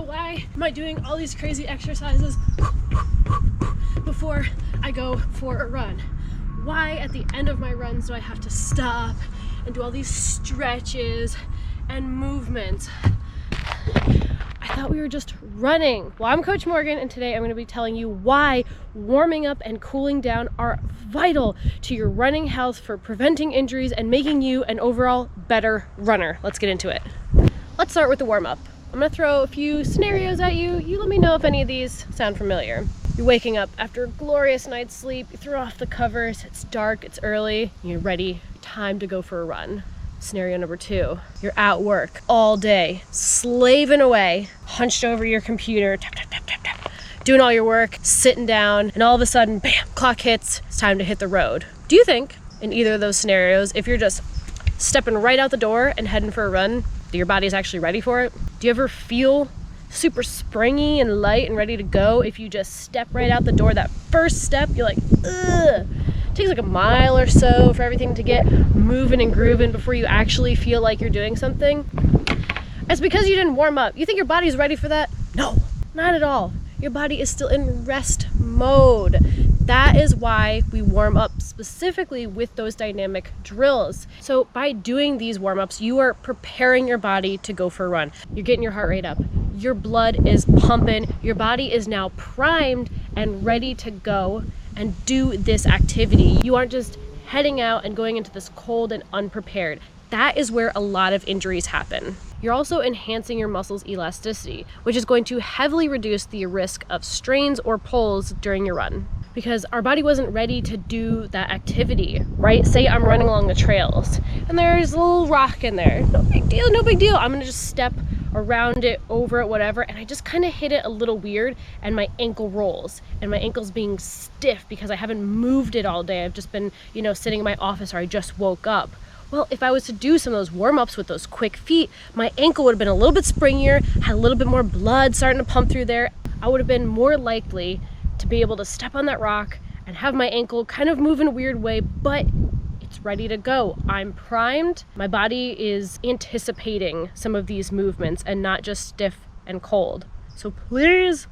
why am I doing all these crazy exercises before I go for a run? Why at the end of my runs do I have to stop and do all these stretches and movements? I thought we were just running. Well, I'm Coach Morgan, and today I'm going to be telling you why warming up and cooling down are vital to your running health for preventing injuries and making you an overall better runner. Let's get into it. Let's start with the warm-up. I'm going to throw a few scenarios at you. You let me know if any of these sound familiar. You're waking up after a glorious night's sleep, you throw off the covers, it's dark, it's early, you're ready, time to go for a run. Scenario number 2, you're at work all day, slaving away, hunched over your computer, tap, tap, tap, tap, tap, doing all your work, sitting down, and all of a sudden, bam, clock hits, it's time to hit the road. Do you think, in either of those scenarios, if you're just stepping right out the door and heading for a run, that your body's actually ready for it? Do you ever feel super springy and light and ready to go if you just step right out the door? That first step, you're like, ugh. It takes like a mile or so for everything to get moving and grooving before you actually feel like you're doing something. It's because you didn't warm up. You think your body's ready for that? No, not at all. Your body is still in rest mode. That is why we warm up specifically with those dynamic drills. So by doing these warm-ups, you are preparing your body to go for a run. You're getting your heart rate up. Your blood is pumping. Your body is now primed and ready to go and do this activity. You aren't just heading out and going into this cold and unprepared. That is where a lot of injuries happen. You're also enhancing your muscles' elasticity, which is going to heavily reduce the risk of strains or pulls during your run. Because our body wasn't ready to do that activity, right? Say I'm running along the trails and there's a little rock in there. No big deal, no big deal. I'm gonna just step around it, over it, whatever, and I just kind of hit it a little weird and my ankle rolls and my ankle's being stiff because I haven't moved it all day. I've just been, sitting in my office, or I just woke up. Well, if I was to do some of those warm-ups with those quick feet, my ankle would have been a little bit springier, had a little bit more blood starting to pump through there. I would have been more likely to be able to step on that rock and have my ankle kind of move in a weird way, but it's ready to go. I'm primed. My body is anticipating some of these movements and not just stiff and cold. So please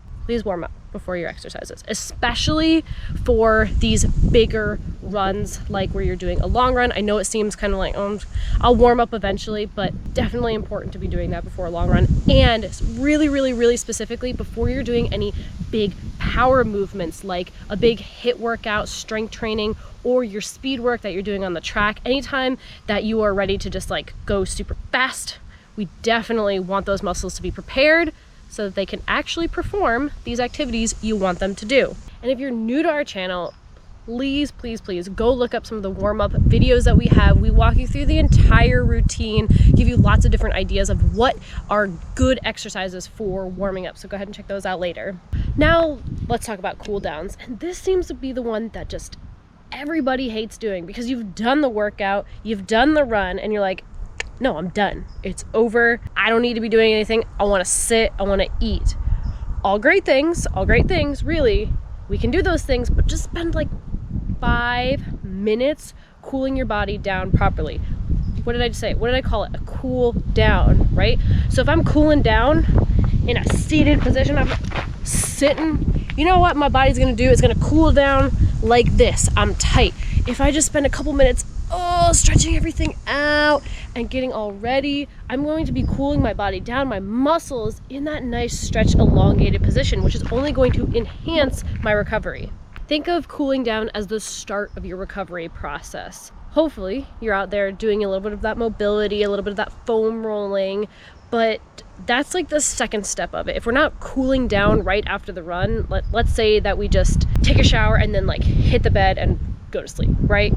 warm up before your exercises, especially for these bigger runs, like where you're doing a long run. I know it seems kind of like, I'll warm up eventually, but definitely important to be doing that before a long run. And really specifically before you're doing any big power movements, like a big HIIT workout, strength training, or your speed work that you're doing on the track. Anytime that you are ready to just like go super fast, we definitely want those muscles to be prepared so that they can actually perform these activities you want them to do. And if you're new to our channel, please go look up some of the warm-up videos that we have. We walk you through the entire routine, give you lots of different ideas of what are good exercises for warming up. So go ahead and check those out later. Now, let's talk about cool downs. And this seems to be the one that just everybody hates doing, because you've done the workout, you've done the run, and you're like, no, I'm done. It's over. I don't need to be doing anything. I want to sit. I want to eat. All great things, really. We can do those things, but just spend like 5 minutes cooling your body down properly. What did I just say? What did I call it? A cool down, right? So if I'm cooling down in a seated position, I'm sitting, you know what my body's going to do? It's going to cool down like this. I'm tight. If I just spend a couple minutes stretching everything out and getting all ready, I'm going to be cooling my body down, my muscles, in that nice stretched, elongated position, which is only going to enhance my recovery. Think of cooling down as the start of your recovery process. Hopefully you're out there doing a little bit of that mobility, a little bit of that foam rolling, but that's like the second step of it. If we're not cooling down right after the run, let's say that we just take a shower and then like hit the bed and go to sleep, right?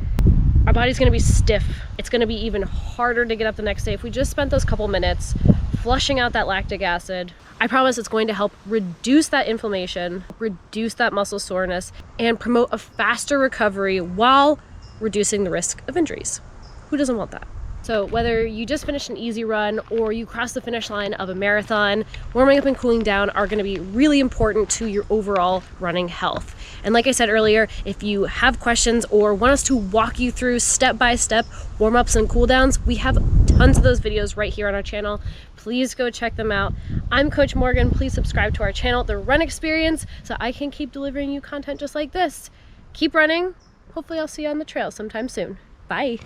Our body's gonna be stiff. It's gonna be even harder to get up the next day if we just spent those couple minutes flushing out that lactic acid. I promise it's going to help reduce that inflammation, reduce that muscle soreness, and promote a faster recovery while reducing the risk of injuries. Who doesn't want that? So whether you just finished an easy run or you cross the finish line of a marathon, warming up and cooling down are going to be really important to your overall running health. And like I said earlier, if you have questions or want us to walk you through step-by-step warm-ups and cool downs, we have tons of those videos right here on our channel. Please go check them out. I'm Coach Morgan. Please subscribe to our channel, The Run Experience, so I can keep delivering you content just like this. Keep running. Hopefully I'll see you on the trail sometime soon. Bye.